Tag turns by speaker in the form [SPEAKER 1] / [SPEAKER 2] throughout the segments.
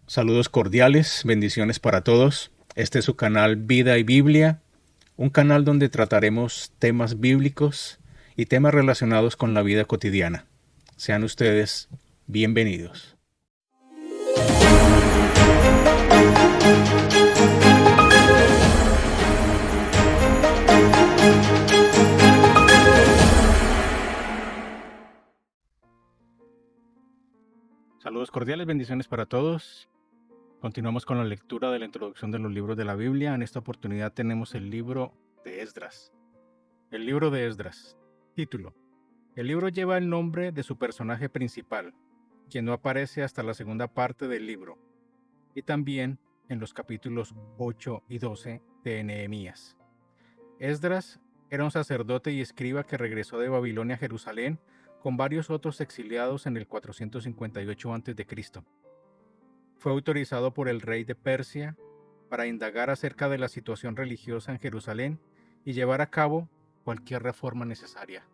[SPEAKER 1] Saludos cordiales, bendiciones para todos. Este es su canal Vida y Biblia, un canal donde trataremos temas bíblicos y temas relacionados con la vida cotidiana. Sean ustedes bienvenidos. Saludos cordiales, bendiciones para todos. Continuamos con la lectura de la introducción de los libros de la Biblia. En esta oportunidad tenemos el libro de Esdras. El libro de Esdras. Título. El libro lleva el nombre de su personaje principal, quien no aparece hasta la segunda parte del libro, y también en los capítulos 8 y 12 de Nehemías. Esdras era un sacerdote y escriba que regresó de Babilonia a Jerusalén con varios otros exiliados en el 458 a.C. Fue autorizado por el rey de Persia para indagar acerca de la situación religiosa en Jerusalén y llevar a cabo cualquier reforma necesaria.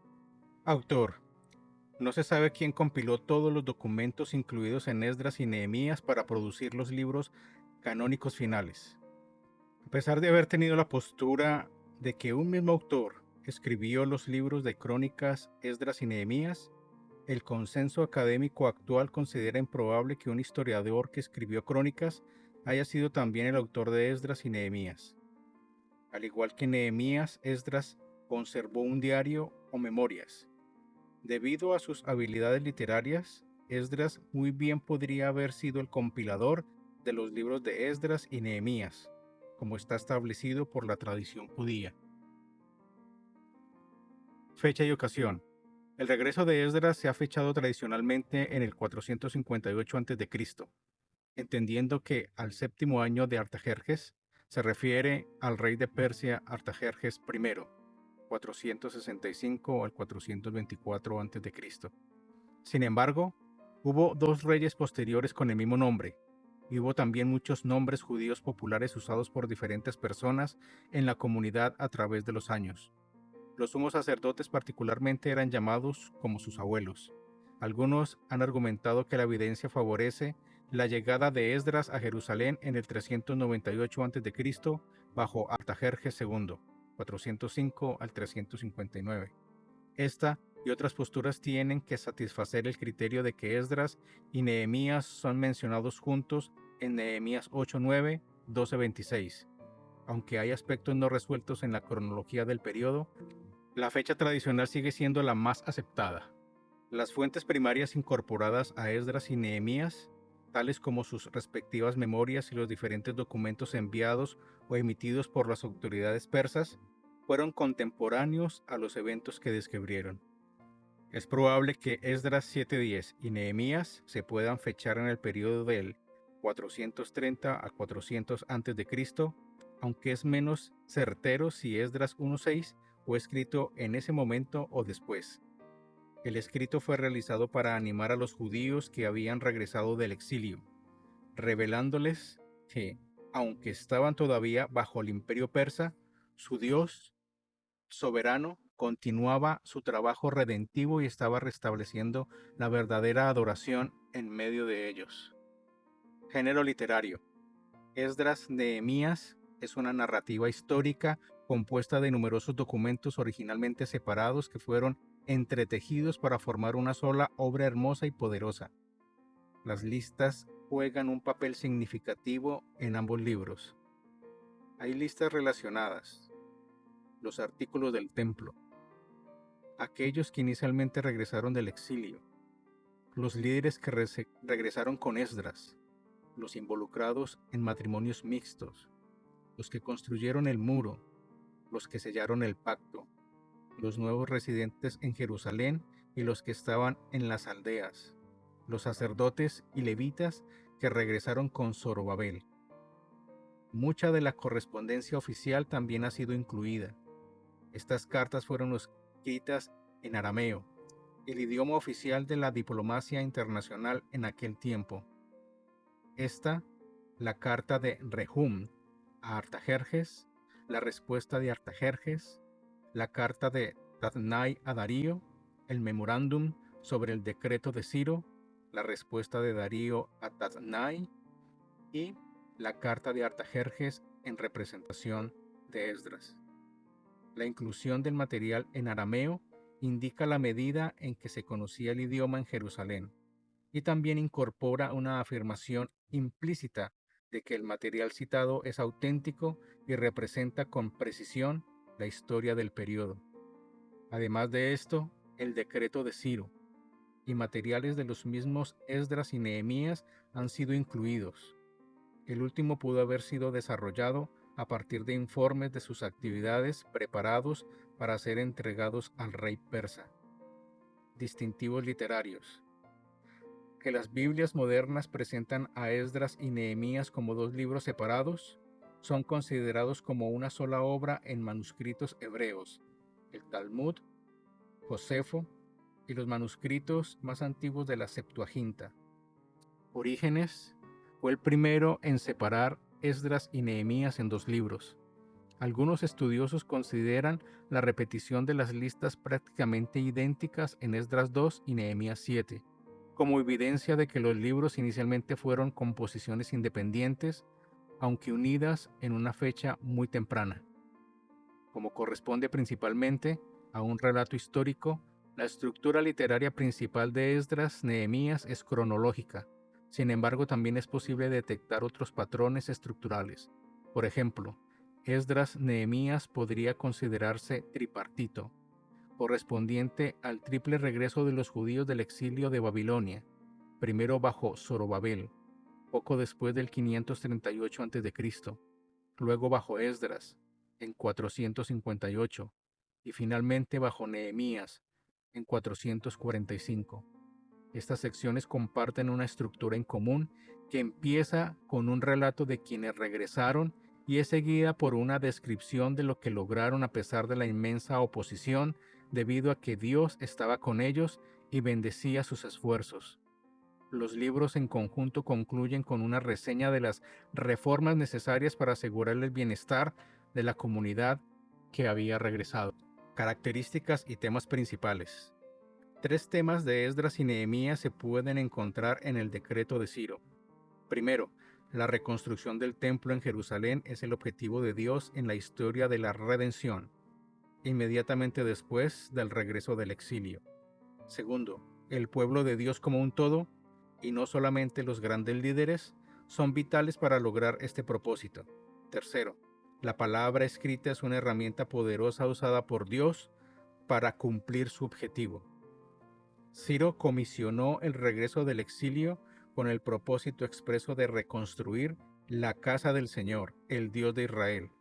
[SPEAKER 1] Autor. No se sabe quién compiló todos los documentos incluidos en Esdras y Nehemías para producir los libros canónicos finales. A pesar de haber tenido la postura de que un mismo autor escribió los libros de crónicas Esdras y Nehemías, el consenso académico actual considera improbable que un historiador que escribió crónicas haya sido también el autor de Esdras y Nehemías. Al igual que Nehemías, Esdras conservó un diario o memorias. Debido a sus habilidades literarias, Esdras muy bien podría haber sido el compilador de los libros de Esdras y Nehemías, como está establecido por la tradición judía. Fecha y ocasión. El regreso de Esdras se ha fechado tradicionalmente en el 458 a.C., entendiendo que al séptimo año de Artajerjes se refiere al rey de Persia Artajerjes I, 465 al 424 a.C. Sin embargo, hubo dos reyes posteriores con el mismo nombre, y hubo también muchos nombres judíos populares usados por diferentes personas en la comunidad a través de los años. Los sumos sacerdotes particularmente eran llamados como sus abuelos. Algunos han argumentado que la evidencia favorece la llegada de Esdras a Jerusalén en el 398 a.C. bajo Artajerjes II, 405 al 359. Esta y otras posturas tienen que satisfacer el criterio de que Esdras y Nehemías son mencionados juntos en Nehemías 8:9, 12:26. Aunque hay aspectos no resueltos en la cronología del periodo, la fecha tradicional sigue siendo la más aceptada. Las fuentes primarias incorporadas a Esdras y Nehemías, tales como sus respectivas memorias y los diferentes documentos enviados o emitidos por las autoridades persas, fueron contemporáneos a los eventos que describieron. Es probable que Esdras 7:10 y Nehemías se puedan fechar en el periodo del 430 a 400 a.C., aunque es menos certero si Esdras 1:6 fue escrito en ese momento o después. El escrito fue realizado para animar a los judíos que habían regresado del exilio, revelándoles que, aunque estaban todavía bajo el imperio persa, su Dios soberano continuaba su trabajo redentivo y estaba restableciendo la verdadera adoración en medio de ellos. Género literario. Esdras Nehemías es una narrativa histórica compuesta de numerosos documentos originalmente separados que fueron entretejidos para formar una sola obra hermosa y poderosa. Las listas juegan un papel significativo en ambos libros. Hay listas relacionadas, los artículos del templo, aquellos que inicialmente regresaron del exilio, los líderes que regresaron con Esdras, los involucrados en matrimonios mixtos, los que construyeron el muro, los que sellaron el pacto, los nuevos residentes en Jerusalén y los que estaban en las aldeas, los sacerdotes y levitas que regresaron con Zorobabel. Mucha de la correspondencia oficial también ha sido incluida. Estas cartas fueron escritas en arameo, el idioma oficial de la diplomacia internacional en aquel tiempo. Esta, la carta de Rehum a Artajerjes, la respuesta de Artajerjes, la carta de Tatnai a Darío, el memorándum sobre el decreto de Ciro, la respuesta de Darío a Tatnai, y la carta de Artajerjes en representación de Esdras. La inclusión del material en arameo indica la medida en que se conocía el idioma en Jerusalén y también incorpora una afirmación implícita de que el material citado es auténtico y representa con precisión la historia del periodo. Además de esto, el decreto de Ciro y materiales de los mismos Esdras y Nehemías han sido incluidos. El último pudo haber sido desarrollado a partir de informes de sus actividades preparados para ser entregados al rey persa. Distintivos literarios. Que las Biblias modernas presentan a Esdras y Nehemías como dos libros separados, son considerados como una sola obra en manuscritos hebreos, el Talmud, Josefo y los manuscritos más antiguos de la Septuaginta. Orígenes fue el primero en separar Esdras y Nehemías en dos libros. Algunos estudiosos consideran la repetición de las listas prácticamente idénticas en Esdras 2 y Nehemías 7, como evidencia de que los libros inicialmente fueron composiciones independientes, aunque unidas en una fecha muy temprana. Como corresponde principalmente a un relato histórico, la estructura literaria principal de Esdras Nehemías es cronológica. Sin embargo, también es posible detectar otros patrones estructurales. Por ejemplo, Esdras Nehemías podría considerarse tripartito, correspondiente al triple regreso de los judíos del exilio de Babilonia, primero bajo Zorobabel, poco después del 538 a.C., luego bajo Esdras, en 458, y finalmente bajo Nehemías, en 445. Estas secciones comparten una estructura en común que empieza con un relato de quienes regresaron y es seguida por una descripción de lo que lograron a pesar de la inmensa oposición, debido a que Dios estaba con ellos y bendecía sus esfuerzos. Los libros en conjunto concluyen con una reseña de las reformas necesarias para asegurar el bienestar de la comunidad que había regresado. Características y temas principales. Tres temas de Esdras y Nehemías se pueden encontrar en el decreto de Ciro. Primero, la reconstrucción del templo en Jerusalén es el objetivo de Dios en la historia de la redención, inmediatamente después del regreso del exilio. Segundo, el pueblo de Dios como un todo, y no solamente los grandes líderes, son vitales para lograr este propósito. Tercero, la palabra escrita es una herramienta poderosa usada por Dios para cumplir su objetivo. Ciro comisionó el regreso del exilio con el propósito expreso de reconstruir la casa del Señor, el Dios de Israel.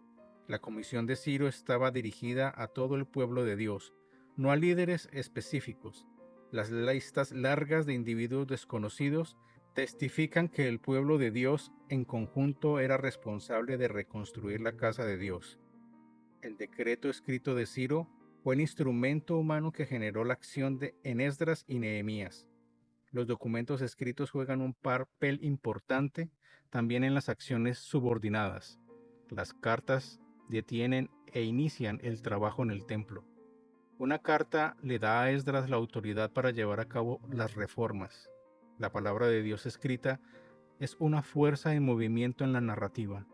[SPEAKER 1] La comisión de Ciro estaba dirigida a todo el pueblo de Dios, no a líderes específicos. Las listas largas de individuos desconocidos testifican que el pueblo de Dios en conjunto era responsable de reconstruir la casa de Dios. El decreto escrito de Ciro fue el instrumento humano que generó la acción en Esdras y Nehemías. Los documentos escritos juegan un papel importante también en las acciones subordinadas. Las cartas detienen e inician el trabajo en el templo. Una carta le da a Esdras la autoridad para llevar a cabo las reformas. La palabra de Dios escrita es una fuerza en movimiento en la narrativa.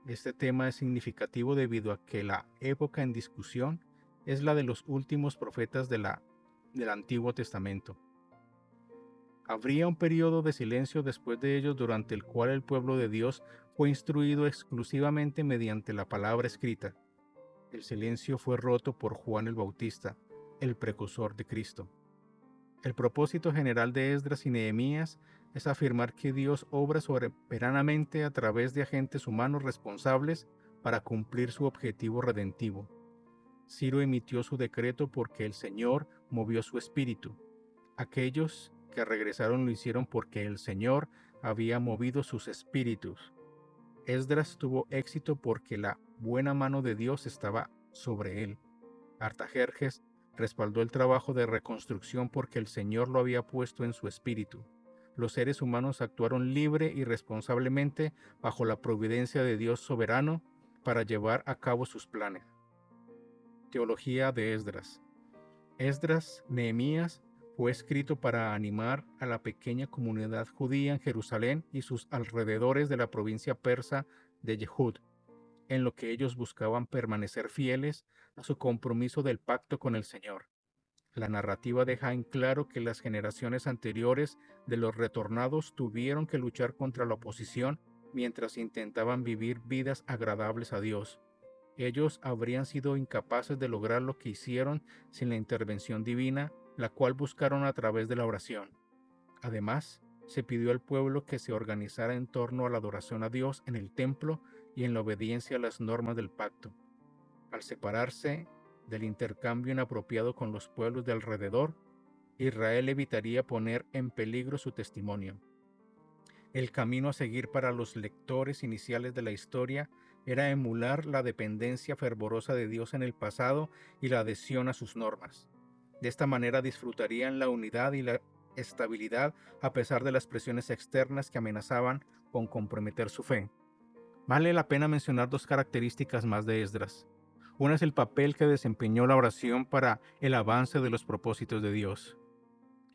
[SPEAKER 1] Este tema es significativo debido a que la época en discusión es la de los últimos profetas del Antiguo Testamento. Habría un periodo de silencio después de ellos durante el cual el pueblo de Dios fue instruido exclusivamente mediante la palabra escrita. El silencio fue roto por Juan el Bautista, el precursor de Cristo. El propósito general de Esdras y Nehemías es afirmar que Dios obra soberanamente a través de agentes humanos responsables para cumplir su objetivo redentivo. Ciro emitió su decreto porque el Señor movió su espíritu. Aquellos que regresaron lo hicieron porque el Señor había movido sus espíritus. Esdras tuvo éxito porque la buena mano de Dios estaba sobre él. Artajerjes respaldó el trabajo de reconstrucción porque el Señor lo había puesto en su espíritu. Los seres humanos actuaron libre y responsablemente bajo la providencia de Dios soberano para llevar a cabo sus planes. Teología de Esdras. Esdras, Nehemías Fue escrito para animar a la pequeña comunidad judía en Jerusalén y sus alrededores de la provincia persa de Yehud, en lo que ellos buscaban permanecer fieles a su compromiso del pacto con el Señor. La narrativa deja en claro que las generaciones anteriores de los retornados tuvieron que luchar contra la oposición mientras intentaban vivir vidas agradables a Dios. Ellos habrían sido incapaces de lograr lo que hicieron sin la intervención divina, la cual buscaron a través de la oración. Además, se pidió al pueblo que se organizara en torno a la adoración a Dios en el templo y en la obediencia a las normas del pacto. Al separarse del intercambio inapropiado con los pueblos de alrededor, Israel evitaría poner en peligro su testimonio. El camino a seguir para los lectores iniciales de la historia era emular la dependencia fervorosa de Dios en el pasado y la adhesión a sus normas. De esta manera disfrutarían la unidad y la estabilidad a pesar de las presiones externas que amenazaban con comprometer su fe. Vale la pena mencionar dos características más de Esdras. Una es el papel que desempeñó la oración para el avance de los propósitos de Dios.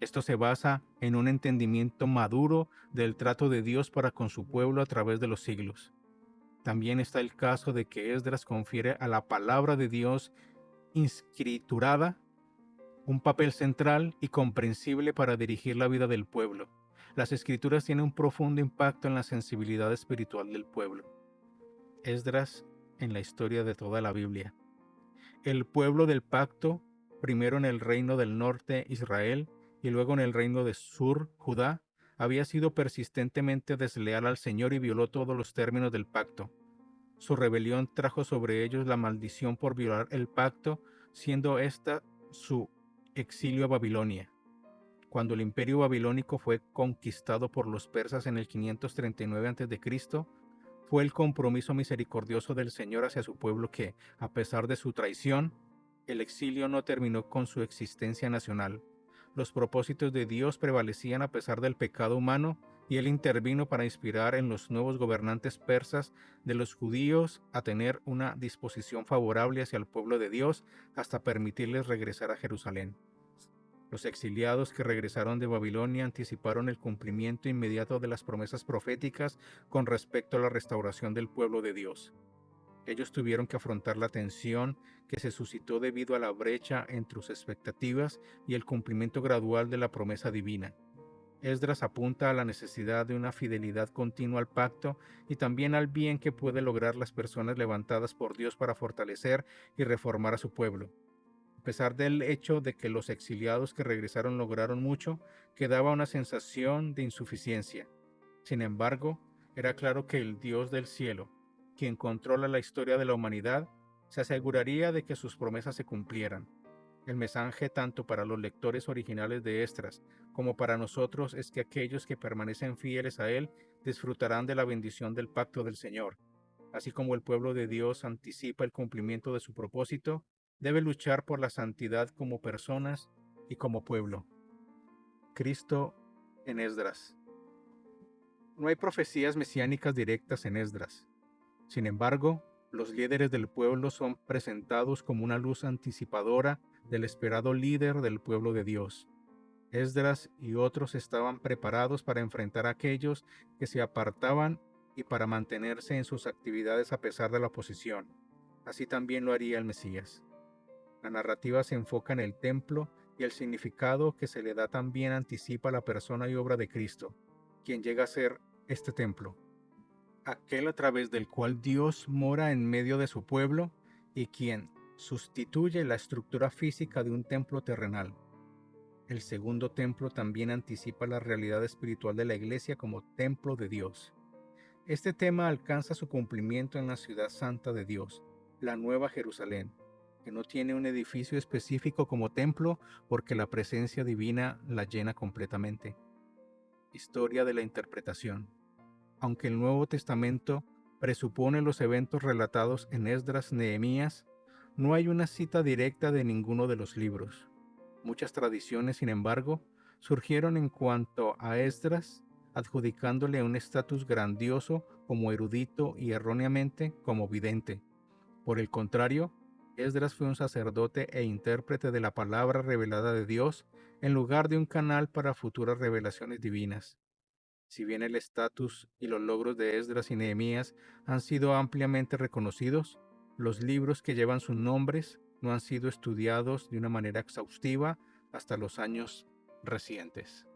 [SPEAKER 1] Esto se basa en un entendimiento maduro del trato de Dios para con su pueblo a través de los siglos. También está el caso de que Esdras confiere a la palabra de Dios inscriturada un papel central y comprensible para dirigir la vida del pueblo. Las escrituras tienen un profundo impacto en la sensibilidad espiritual del pueblo. Esdras en la historia de toda la Biblia. El pueblo del pacto, primero en el reino del norte Israel y luego en el reino de Sur, Judá, había sido persistentemente desleal al Señor y violó todos los términos del pacto. Su rebelión trajo sobre ellos la maldición por violar el pacto, siendo esta su exilio a Babilonia. Cuando el imperio babilónico fue conquistado por los persas en el 539 a.C., fue el compromiso misericordioso del Señor hacia su pueblo que, a pesar de su traición, el exilio no terminó con su existencia nacional. Los propósitos de Dios prevalecían a pesar del pecado humano y Él intervino para inspirar en los nuevos gobernantes persas de los judíos a tener una disposición favorable hacia el pueblo de Dios hasta permitirles regresar a Jerusalén. Los exiliados que regresaron de Babilonia anticiparon el cumplimiento inmediato de las promesas proféticas con respecto a la restauración del pueblo de Dios. Ellos tuvieron que afrontar la tensión que se suscitó debido a la brecha entre sus expectativas y el cumplimiento gradual de la promesa divina. Esdras apunta a la necesidad de una fidelidad continua al pacto y también al bien que puede lograr las personas levantadas por Dios para fortalecer y reformar a su pueblo. A pesar del hecho de que los exiliados que regresaron lograron mucho, quedaba una sensación de insuficiencia. Sin embargo, era claro que el Dios del cielo, quien controla la historia de la humanidad, se aseguraría de que sus promesas se cumplieran. El mensaje tanto para los lectores originales de Esdras como para nosotros es que aquellos que permanecen fieles a Él disfrutarán de la bendición del pacto del Señor. Así como el pueblo de Dios anticipa el cumplimiento de su propósito, debe luchar por la santidad como personas y como pueblo. Cristo en Esdras. No hay profecías mesiánicas directas en Esdras. Sin embargo, los líderes del pueblo son presentados como una luz anticipadora del esperado líder del pueblo de Dios. Esdras y otros estaban preparados para enfrentar a aquellos que se apartaban y para mantenerse en sus actividades a pesar de la oposición. Así también lo haría el Mesías. La narrativa se enfoca en el templo y el significado que se le da también anticipa la persona y obra de Cristo, quien llega a ser este templo, aquel a través del cual Dios mora en medio de su pueblo y quien sustituye la estructura física de un templo terrenal. El segundo templo también anticipa la realidad espiritual de la iglesia como templo de Dios. Este tema alcanza su cumplimiento en la ciudad santa de Dios, la Nueva Jerusalén, que no tiene un edificio específico como templo porque la presencia divina la llena completamente. Historia de la interpretación. Aunque el Nuevo Testamento presupone los eventos relatados en Esdras, Nehemías, no hay una cita directa de ninguno de los libros. Muchas tradiciones, sin embargo, surgieron en cuanto a Esdras, adjudicándole un estatus grandioso como erudito y erróneamente como vidente. Por el contrario, Esdras fue un sacerdote e intérprete de la palabra revelada de Dios en lugar de un canal para futuras revelaciones divinas. Si bien el estatus y los logros de Esdras y Nehemías han sido ampliamente reconocidos, los libros que llevan sus nombres no han sido estudiados de una manera exhaustiva hasta los años recientes.